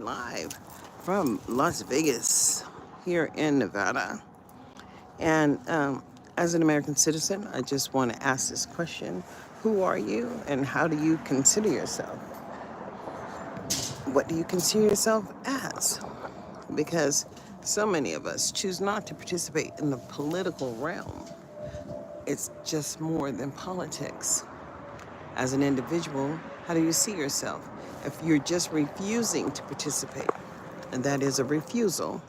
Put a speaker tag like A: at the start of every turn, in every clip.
A: Live from Las Vegas here in Nevada. And as an American citizen, I just want to ask this question. Who are you and how do you consider yourself? What do you consider yourself as? Because so many of us choose not to participate in the political realm. It's just more than politics. As an individual, how do you see yourself? If you're just refusing to participate, and that is a refusal,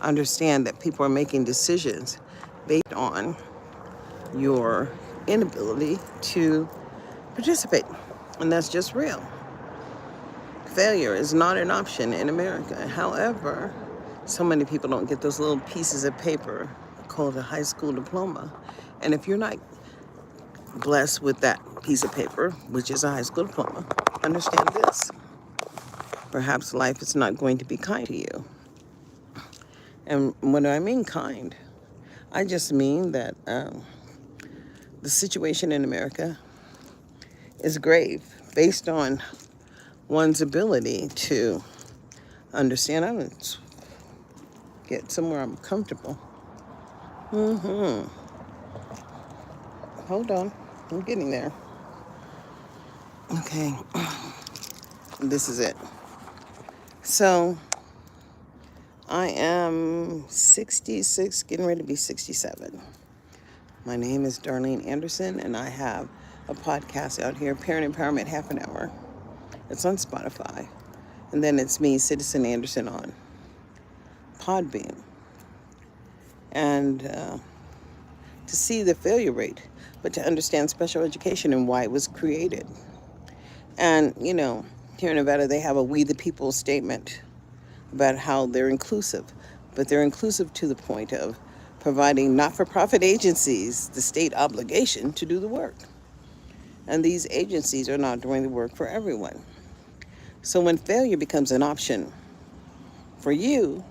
A: understand that people are making decisions based on your inability to participate. And that's just real. Failure is not an option in America. However, so many people don't get those little pieces of paper called a high school diploma. And if you're not blessed with that piece of paper, which is a high school diploma, understand this. Perhaps life is not going to be kind to you. And when I mean kind, I just mean that the situation in America is grave based on one's ability to understand. I'm going to get somewhere I'm comfortable. Hold on. I'm getting there. Okay. This is it. So, I am 66, getting ready to be 67. My name is Darlene Anderson, and I have a podcast out here, Parent Empowerment Half an Hour. It's on Spotify. And then it's me, Citizen Anderson, on Podbean. And to see the failure rate, but to understand special education and why it was created. And, here in Nevada, they have a We the People statement about how they're inclusive, but they're inclusive to the point of providing not-for-profit agencies the state obligation to do the work. And these agencies are not doing the work for everyone. So when failure becomes an option for you,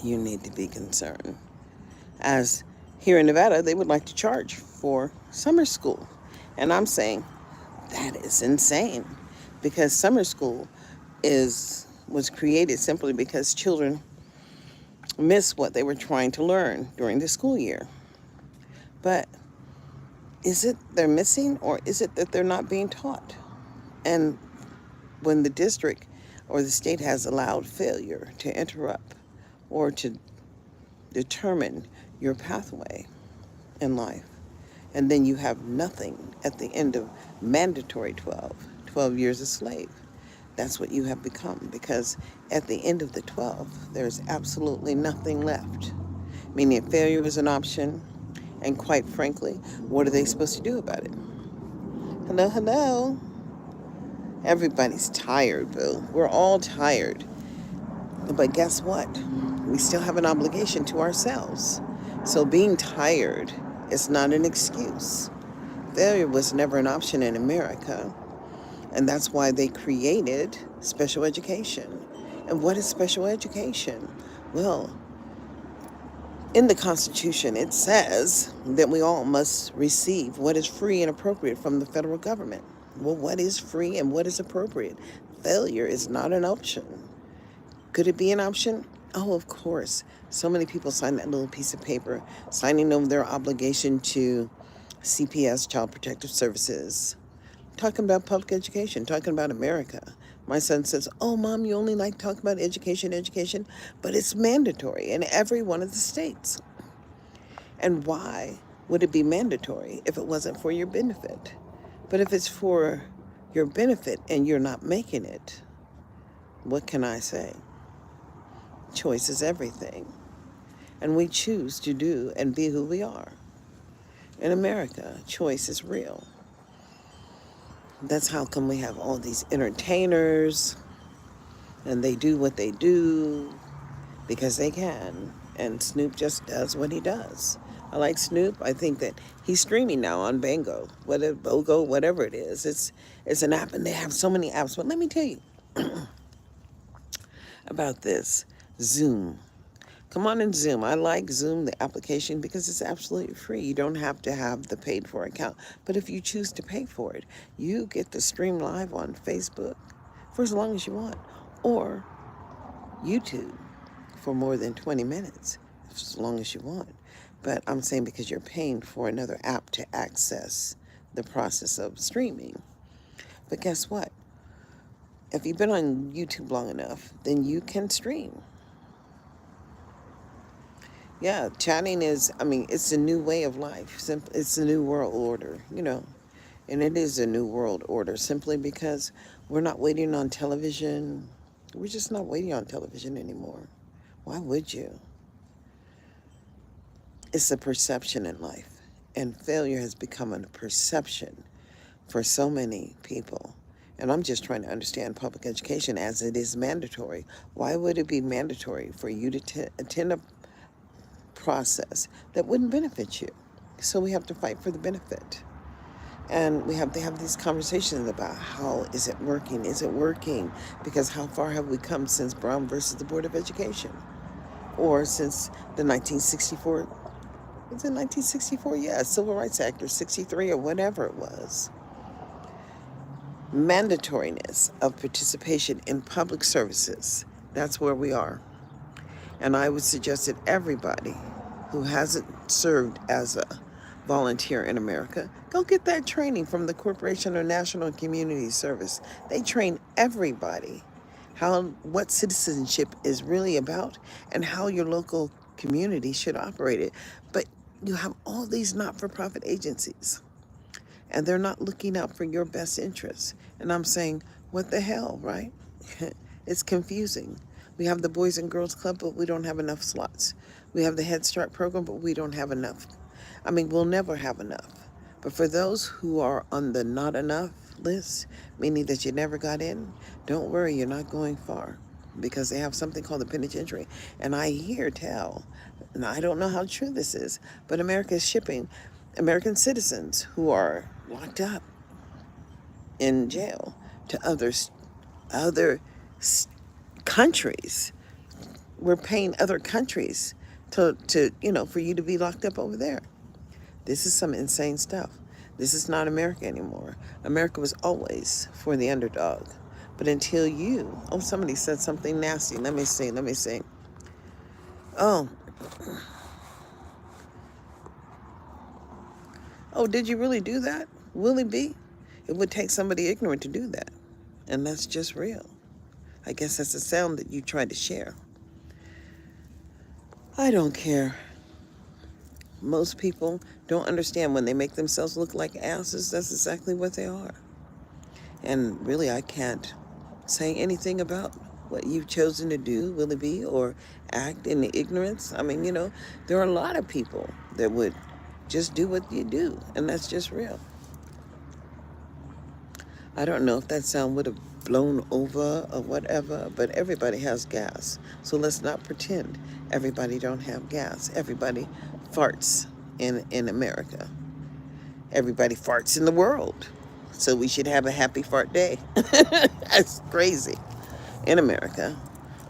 A: you need to be concerned. As here in Nevada, they would like to charge for summer school. And I'm saying that is insane, because summer school was created simply because children miss what they were trying to learn during the school year. But is it they're missing, or is it that they're not being taught? And when the district or the state has allowed failure to interrupt or to determine your pathway in life, and then you have nothing at the end of mandatory 12 years a slave. That's what you have become, because at the end of the 12, there's absolutely nothing left. Meaning failure is an option, and quite frankly, what are they supposed to do about it? Hello. Everybody's tired, boo. We're all tired. But guess what? We still have an obligation to ourselves. So being tired is not an excuse. Failure was never an option in America. And that's why they created special education. And what is special education? Well, in the Constitution, it says that we all must receive what is free and appropriate from the federal government. Well, what is free and what is appropriate? Failure is not an option. Could it be an option? Oh, of course. So many people sign that little piece of paper, signing over their obligation to CPS, Child Protective Services, talking about public education, talking about America. My son says, oh, Mom, you only like talking about education, but it's mandatory in every one of the states. And why would it be mandatory if it wasn't for your benefit? But if it's for your benefit and you're not making it, what can I say? Choice is everything. And we choose to do and be who we are. In America, choice is real. That's how come we have all these entertainers, and they do what they do because they can. And Snoop just does what he does. I like Snoop. I think that he's streaming now on Bogo, whatever it is. It's an app, and they have so many apps. But let me tell you about this Zoom. Come on in Zoom. I like Zoom, the application, because it's absolutely free. You don't have to have the paid for account. But if you choose to pay for it, you get to stream live on Facebook, for as long as you want, or YouTube for more than 20 minutes, as long as you want. But I'm saying because you're paying for another app to access the process of streaming. But guess what? If you've been on YouTube long enough, then you can stream. Yeah, chatting is, it's a new way of life. It's a new world order, And it is a new world order simply because we're not waiting on television. We're just not waiting on television anymore. Why would you? It's a perception in life. And failure has become a perception for so many people. And I'm just trying to understand public education as it is mandatory. Why would it be mandatory for you to attend a process that wouldn't benefit you? So we have to fight for the benefit. And we have to have these conversations about how is it working? Is it working? Because how far have we come since Brown versus the Board of Education? Or since the 1964, was it 1964? Yeah, Civil Rights Act, or 63, or whatever it was. Mandatoriness of participation in public services. That's where we are. And I would suggest that everybody who hasn't served as a volunteer in America, go get that training from the Corporation of National Community Service. They train everybody what citizenship is really about and how your local community should operate it. But you have all these not-for-profit agencies, and they're not looking out for your best interests. And I'm saying, what the hell, right? It's confusing. We have the Boys and Girls Club, but we don't have enough slots. We have the Head Start program, but we don't have enough. We'll never have enough. But for those who are on the not enough list, meaning that you never got in, don't worry, you're not going far, because they have something called the penitentiary. And I hear tell, and I don't know how true this is, but America is shipping American citizens who are locked up in jail to other countries. We're paying other countries to for you to be locked up over there. This is some insane stuff. This is not America anymore. America was always for the underdog. But until somebody said something nasty. Let me see. Oh, did you really do that? Will it be? It would take somebody ignorant to do that. And that's just real. I guess that's the sound that you tried to share. I don't care. Most people don't understand when they make themselves look like asses. That's exactly what they are. And really, I can't say anything about what you've chosen to do, will it be, or act in ignorance. There are a lot of people that would just do what you do, and that's just real. I don't know if that sound would have blown over or whatever, but everybody has gas. So let's not pretend everybody don't have gas. Everybody farts in America. Everybody farts in the world. So we should have a happy fart day. That's crazy. In America,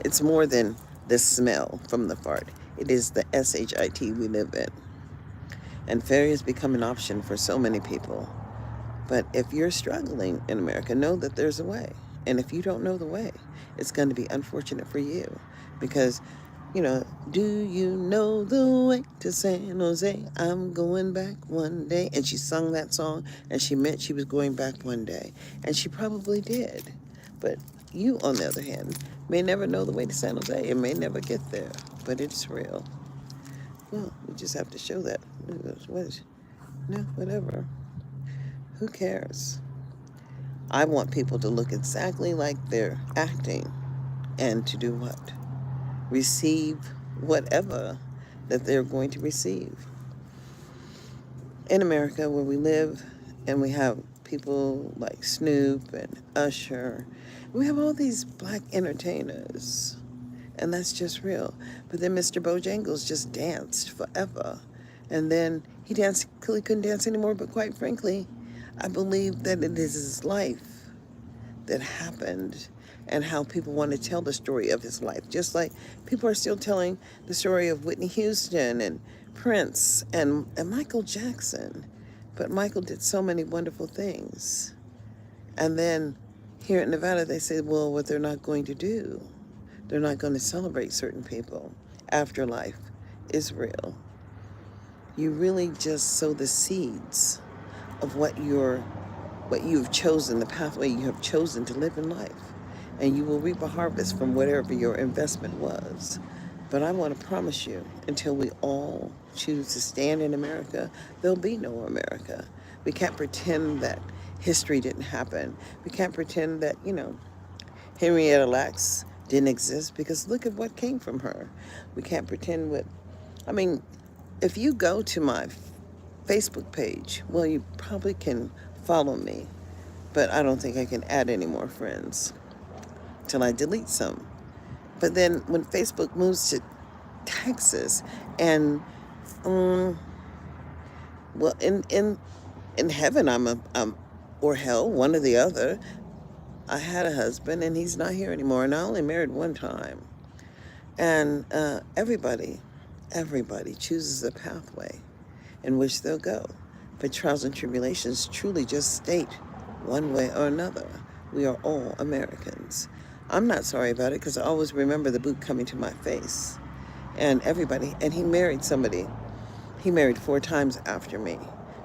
A: it's more than the smell from the fart. It is the SHIT we live in. And failure has become an option for so many people. But if you're struggling in America, know that there's a way. And if you don't know the way, it's going to be unfortunate for you. Because, do you know the way to San Jose? I'm going back one day. And she sung that song, and she meant she was going back one day. And she probably did. But you, on the other hand, may never know the way to San Jose and may never get there. But it's real. Well, we just have to show that. Whatever. Who cares? I want people to look exactly like they're acting and to do what? Receive whatever that they're going to receive. In America, where we live, and we have people like Snoop and Usher, we have all these black entertainers, and that's just real. But then Mr. Bojangles just danced forever, and then he couldn't dance anymore, but quite frankly, I believe that it is his life that happened and how people want to tell the story of his life. Just like people are still telling the story of Whitney Houston and Prince and Michael Jackson. But Michael did so many wonderful things. And then Here in Nevada, they say, well, what they're not going to do, they're not going to celebrate certain people. Afterlife is real. You really just sow the seeds of what you've chosen, the pathway you have chosen to live in life. And you will reap a harvest from whatever your investment was. But I want to promise you, until we all choose to stand in America, there'll be no America. We can't pretend that history didn't happen. We can't pretend that, Henrietta Lacks didn't exist, because look at what came from her. We can't pretend if you go to my Facebook page, well, you probably can follow me, but I don't think I can add any more friends till I delete some. But then when Facebook moves to Texas, and well, in heaven, or hell, one or the other. I had a husband, and he's not here anymore, and I only married one time. And everybody chooses a pathway in which they'll go. But trials and tribulations truly just state one way or another. We are all Americans. I'm not sorry about it, because I always remember the boot coming to my face. And he married somebody. He married 4 times after me.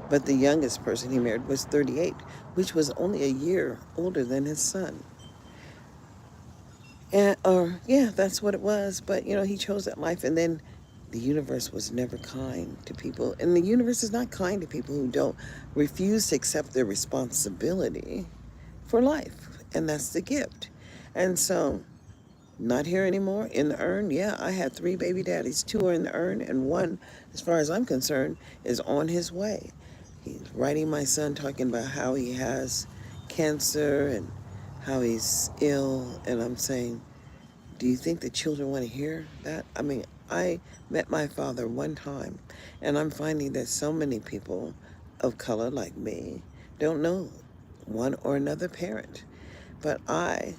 A: But the youngest person he married was 38, which was only a year older than his son. And, yeah, that's what it was. But, he chose that life. And then the universe was never kind to people. And the universe is not kind to people who don't refuse to accept their responsibility for life. And that's the gift. And so, not here anymore. In the urn, yeah, I had 3 baby daddies. 2 are in the urn, and 1, as far as I'm concerned, is on his way. He's writing my son, talking about how he has cancer and how he's ill. And I'm saying, do you think the children want to hear that? I met my father one time, and I'm finding that so many people of color like me don't know one or another parent. But I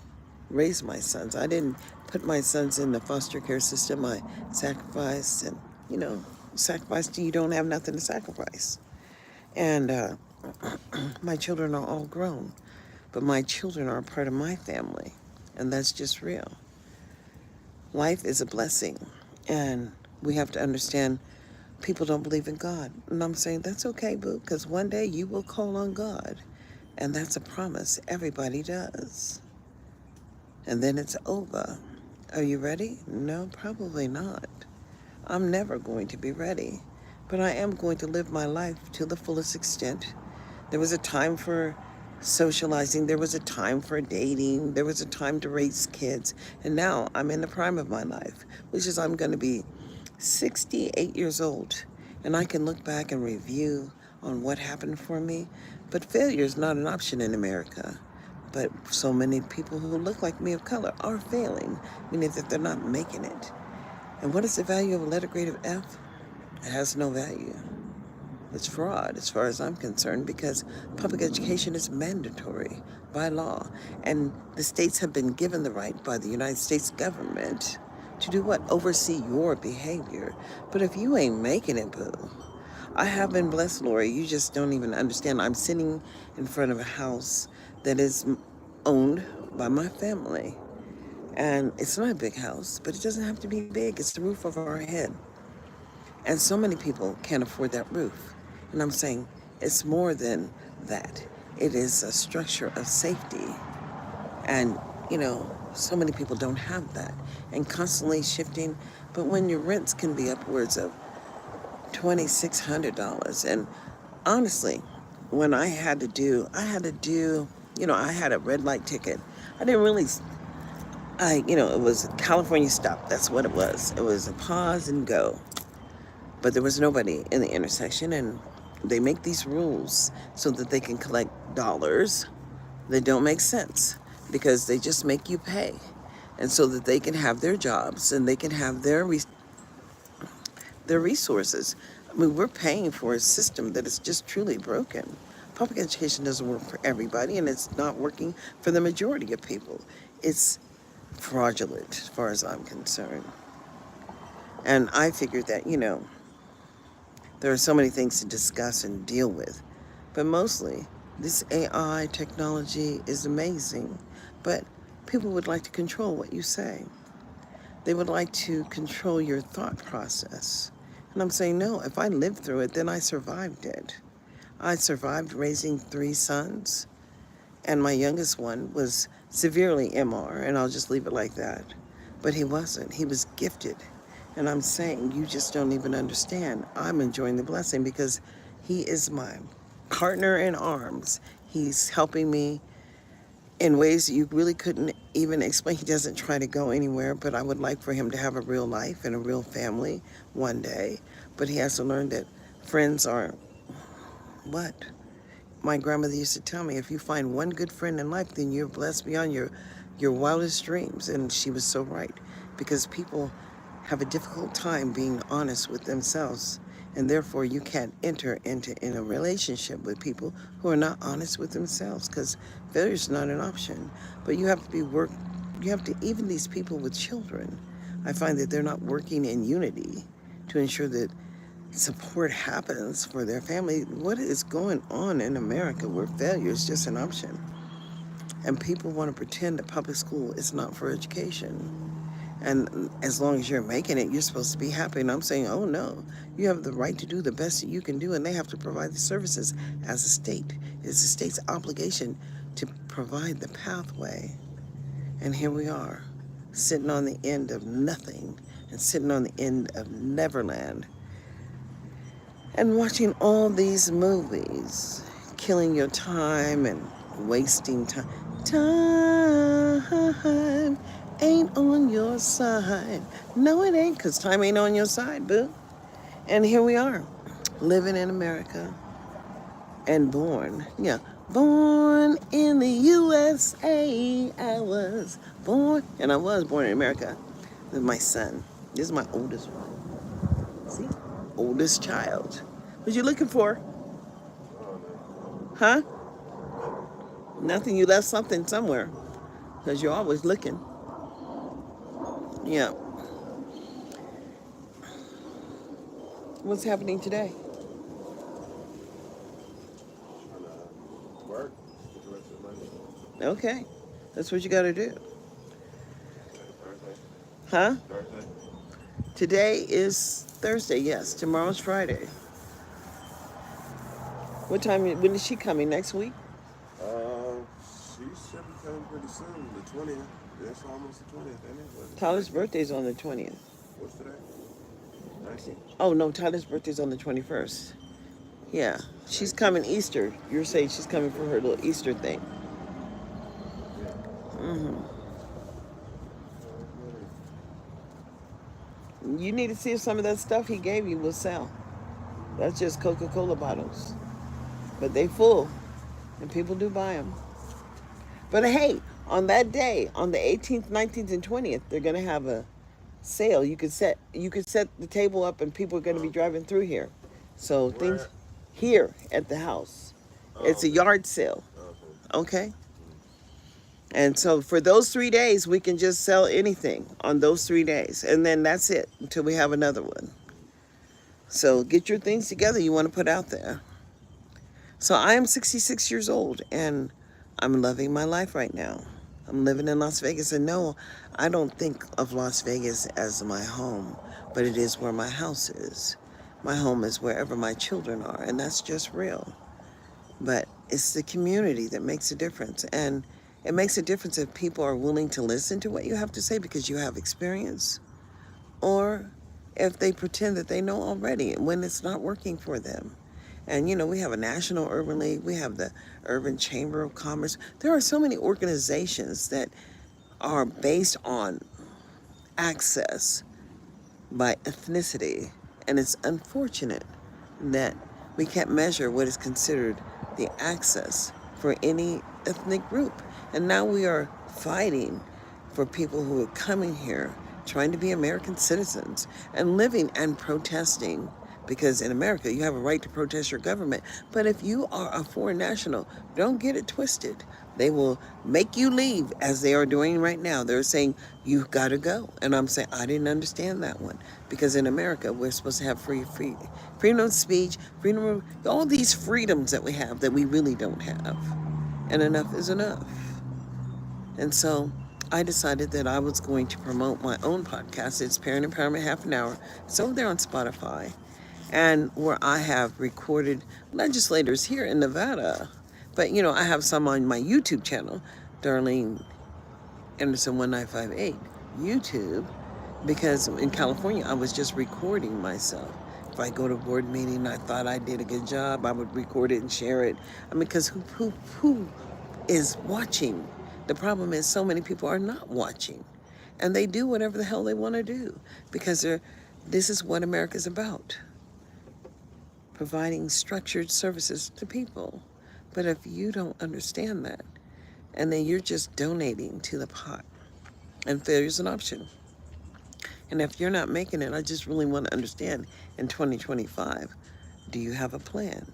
A: raised my sons. I didn't put my sons in the foster care system. I sacrificed, and, sacrificed till you don't have nothing to sacrifice. And my children are all grown, but my children are a part of my family, and that's just real. Life is a blessing, and we have to understand people don't believe in God. And I'm saying, that's okay, boo, because one day you will call on God, and that's a promise. Everybody does. And then it's over. Are you ready? No, probably not. I'm never going to be ready, but I am going to live my life to the fullest extent. There was a time for socializing. There was a time for dating. There was a time to raise kids. And now I'm in the prime of my life, which is I'm going to be 68 years old. And I can look back and review on what happened for me. But failure is not an option in America. But so many people who look like me of color are failing, meaning that they're not making it. And what is the value of a letter grade of F? It has no value. It's fraud as far as I'm concerned, because public education is mandatory by law. And the states have been given the right by the United States government to do what? Oversee your behavior. But if you ain't making it, boo. I have been blessed, Lori. You just don't even understand. I'm sitting in front of a house that is owned by my family. And it's not a big house, but it doesn't have to be big. It's the roof over our head. And so many people can't afford that roof. And I'm saying it's more than that. It is a structure of safety. And, so many people don't have that. And constantly shifting. But when your rents can be upwards of $2,600. And honestly, when I had a red light ticket. I didn't really, it was a California stop. That's what it was. It was a pause and go. But there was nobody in the intersection, and they make these rules so that they can collect dollars that don't make sense, because they just make you pay. And so that they can have their jobs and they can have their resources. We're paying for a system that is just truly broken. Public education doesn't work for everybody, and it's not working for the majority of people. It's fraudulent as far as I'm concerned. And I figured that, there are so many things to discuss and deal with. But mostly, this AI technology is amazing. But people would like to control what you say. They would like to control your thought process. And I'm saying, no, if I lived through it, then I survived it. I survived raising 3 sons, and my youngest one was severely MR, and I'll just leave it like that. But he wasn't. He was gifted. And I'm saying, you just don't even understand. I'm enjoying the blessing because he is my partner in arms. He's helping me in ways that you really couldn't even explain. He doesn't try to go anywhere, but I would like for him to have a real life and a real family one day. But he has to learn that friends are what? My grandmother used to tell me, if you find one good friend in life, then you're blessed beyond your wildest dreams. And she was so right, because people have a difficult time being honest with themselves, and therefore you can't enter into in a relationship with people who are not honest with themselves, because failure is not an option. But you have to you have to, even these people with children, I find that they're not working in unity to ensure that support happens for their family. What is going on in America where failure is just an option? And people want to pretend that public school is not for education. And as long as you're making it, you're supposed to be happy. And I'm saying, oh no, you have the right to do the best that you can do, and they have to provide the services as a state. It's the state's obligation to provide the pathway. And here we are, sitting on the end of nothing and sitting on the end of Neverland and watching all these movies, killing your time and wasting time. Time ain't on your side. No, it ain't, because time ain't on your side, boo. And here we are, living in America and born in the USA. I was born in America. This is my son. This is my oldest one. See? Oldest child. What you looking for? Huh? Nothing. You left something somewhere, because you're always looking. Yeah. What's happening today?
B: Work.
A: Okay. That's what you got to do. Huh?
B: Thursday.
A: Today is Thursday, yes. Tomorrow's Friday. What time, when is she coming? Next week?
B: She should be coming pretty soon. The 20th. It's almost the 20th, ain't it?
A: Tyler's birthday's on the 20th.
B: What's today? 19th.
A: Oh, no, Tyler's birthday's on the 21st. Yeah. She's coming Easter. You're saying she's coming for her little Easter thing. Mm-hmm. You need to see if some of that stuff he gave you will sell. That's just Coca-Cola bottles. But they full, and people do buy them. But hey, on that day, on the 18th, 19th, and 20th, they're gonna have a sale. You could set the table up, and people are gonna be driving through here. So
B: Where?
A: things here at the house. It's a yard sale. Okay. And so for those 3 days, we can just sell anything on those 3 days. And then that's it until we have another one. So get your things together you want to put out there. So I am 66 years old, and I'm loving my life right now. I'm living in Las Vegas. And no, I don't think of Las Vegas as my home, but it is where my house is. My home is wherever my children are, and that's just real. But it's the community that makes a difference. And it makes a difference if people are willing to listen to what you have to say because you have experience, or if they pretend that they know already when it's not working for them. And, we have a National Urban League. We have the Urban Chamber of Commerce. There are so many organizations that are based on access by ethnicity. And it's unfortunate that we can't measure what is considered the access for any ethnic group. And now we are fighting for people who are coming here, trying to be American citizens and living and protesting. Because in America, you have a right to protest your government. But if you are a foreign national, don't get it twisted. They will make you leave, as they are doing right now. They're saying, you've got to go. And I'm saying, I didn't understand that one. Because in America, we're supposed to have freedom of speech, freedom of all these freedoms that we have that we really don't have. And enough is enough. And so I decided that I was going to promote my own podcast. It's Parent Empowerment Half an Hour. It's over there on Spotify, and where I have recorded legislators here in Nevada. But, I have some on my YouTube channel, Darlene Anderson 1958 YouTube, because in California I was just recording myself. If I go to a board meeting and I thought I did a good job, I would record it and share it. I mean, because who is watching? The problem is so many people are not watching, and they do whatever the hell they want to do because this is what America's about: providing structured services to people. But if you don't understand that, and then you're just donating to the pot, and failure's an option. And if you're not making it, I just really want to understand in 2025, do you have a plan?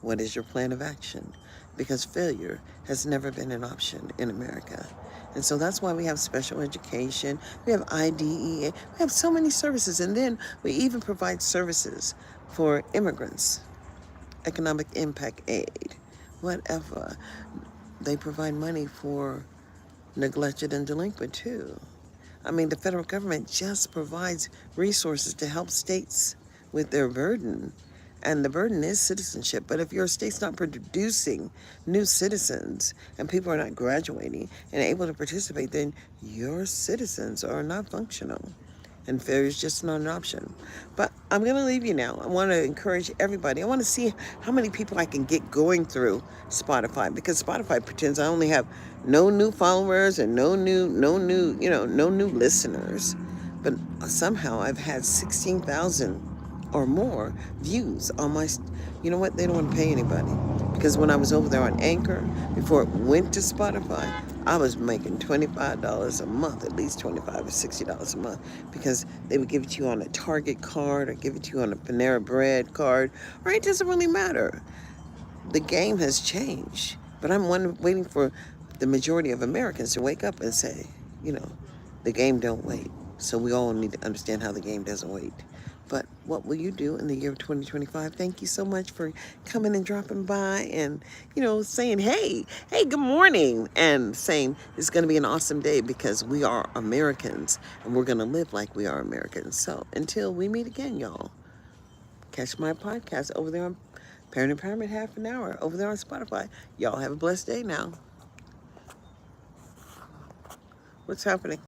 A: What is your plan of action? Because failure has never been an option in America. And so that's why we have special education, we have IDEA, we have so many services. And then we even provide services for immigrants, economic impact aid, whatever. They provide money for neglected and delinquent too. I mean, the federal government just provides resources to help states with their burden. And the burden is citizenship. But if your state's not producing new citizens and people are not graduating and able to participate, then your citizens are not functional. And failure is just not an option. But I'm going to leave you now. I want to encourage everybody. I want to see how many people I can get going through Spotify, because Spotify pretends I only have no new followers and no new listeners. But somehow I've had 16,000 or more views on my, you know what, they don't want to pay anybody. Because when I was over there on Anchor, before it went to Spotify, I was making $25 a month, at least $25 or $60 a month, because they would give it to you on a Target card or give it to you on a Panera Bread card, or it doesn't really matter. The game has changed, but I'm waiting for the majority of Americans to wake up and say, the game don't wait. So we all need to understand how the game doesn't wait. But what will you do in the year of 2025? Thank you so much for coming and dropping by and, saying, hey, good morning, and saying it's going to be an awesome day because we are Americans and we're going to live like we are Americans. So until we meet again, y'all, catch my podcast over there on Parent Empowerment Half an Hour over there on Spotify. Y'all have a blessed day now. What's happening?